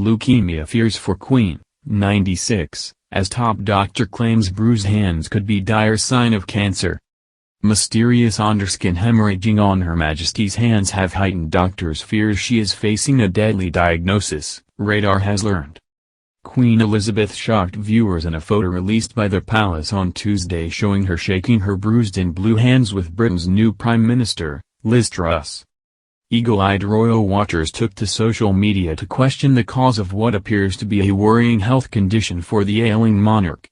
Leukemia fears for Queen, 96, as top doctor claims bruised hands could be dire sign of cancer. Mysterious underskin hemorrhaging on Her Majesty's hands have heightened doctors' fears she is facing a deadly diagnosis, Radar has learned. Queen Elizabeth shocked viewers in a photo released by the palace on Tuesday showing her shaking her bruised and blue hands with Britain's new Prime Minister, Liz Truss. Eagle-eyed royal watchers took to social media to question the cause of what appears to be a worrying health condition for the ailing monarch.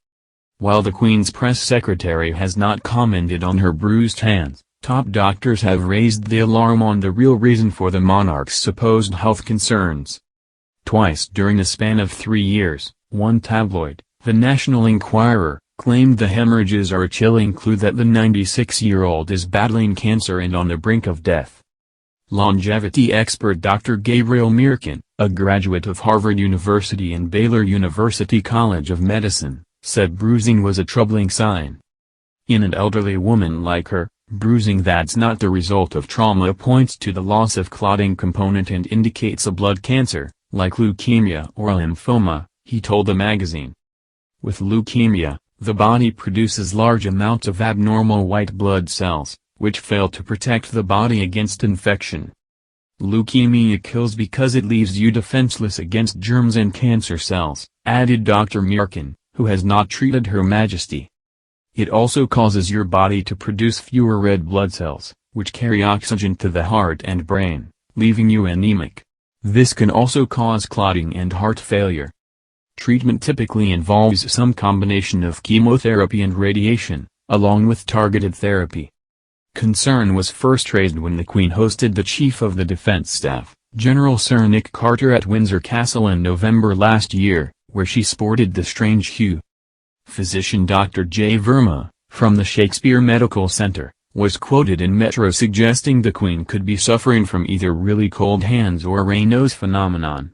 While the Queen's press secretary has not commented on her bruised hands, top doctors have raised the alarm on the real reason for the monarch's supposed health concerns. Twice during the span of 3 years, one tabloid, the National Enquirer, claimed the hemorrhages are a chilling clue that the 96-year-old is battling cancer and on the brink of death. Longevity expert Dr. Gabriel Mirkin, a graduate of Harvard University and Baylor University College of Medicine, said bruising was a troubling sign. In an elderly woman like her, bruising that's not the result of trauma points to the loss of clotting component and indicates a blood cancer, like leukemia or lymphoma, he told the magazine. With leukemia, the body produces large amounts of abnormal white blood cells, which fail to protect the body against infection. Leukemia kills because it leaves you defenseless against germs and cancer cells, added Dr. Mirkin, who has not treated Her Majesty. It also causes your body to produce fewer red blood cells, which carry oxygen to the heart and brain, leaving you anemic. This can also cause clotting and heart failure. Treatment typically involves some combination of chemotherapy and radiation, along with targeted therapy. Concern was first raised when the Queen hosted the Chief of the Defense Staff, General Sir Nick Carter at Windsor Castle in November last year, where she sported the strange hue. Physician Dr. J. Verma, from the Shakespeare Medical Center, was quoted in Metro suggesting the Queen could be suffering from either really cold hands or Raynaud's phenomenon.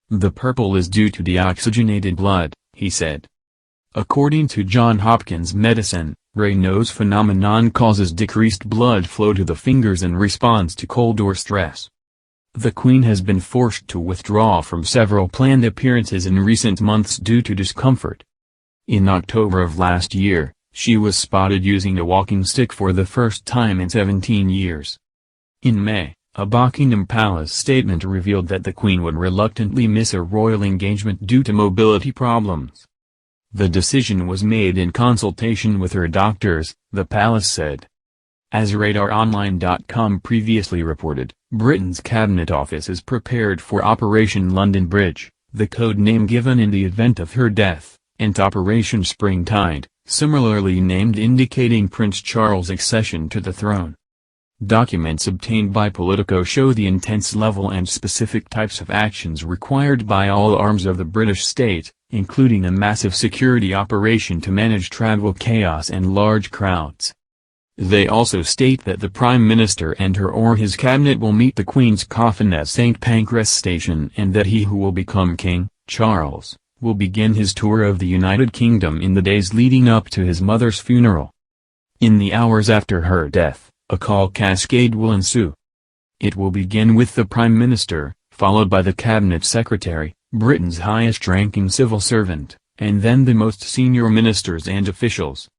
The purple is due to deoxygenated blood, he said. According to Johns Hopkins Medicine, Raynaud's phenomenon causes decreased blood flow to the fingers in response to cold or stress. The Queen has been forced to withdraw from several planned appearances in recent months due to discomfort. In October of last year, she was spotted using a walking stick for the first time in 17 years. In May, a Buckingham Palace statement revealed that the Queen would reluctantly miss a royal engagement due to mobility problems. The decision was made in consultation with her doctors, the palace said. As RadarOnline.com previously reported, Britain's Cabinet Office is prepared for Operation London Bridge, the code name given in the event of her death, and Operation Springtide, similarly named indicating Prince Charles' accession to the throne. Documents obtained by Politico show the intense level and specific types of actions required by all arms of the British state, including a massive security operation to manage travel chaos and large crowds. They also state that the Prime Minister and her or his cabinet will meet the Queen's coffin at St. Pancras Station and that he who will become King, Charles, will begin his tour of the United Kingdom in the days leading up to his mother's funeral. In the hours after her death, a call cascade will ensue. It will begin with the Prime Minister, followed by the Cabinet Secretary, Britain's highest-ranking civil servant, and then the most senior ministers and officials.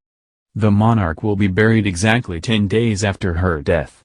The monarch will be buried exactly 10 days after her death.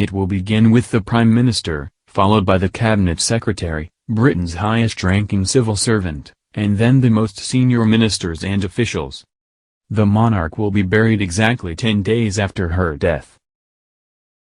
It will begin with the Prime Minister, followed by the Cabinet Secretary, Britain's highest-ranking civil servant, and then the most senior ministers and officials. The monarch will be buried exactly 10 days after her death.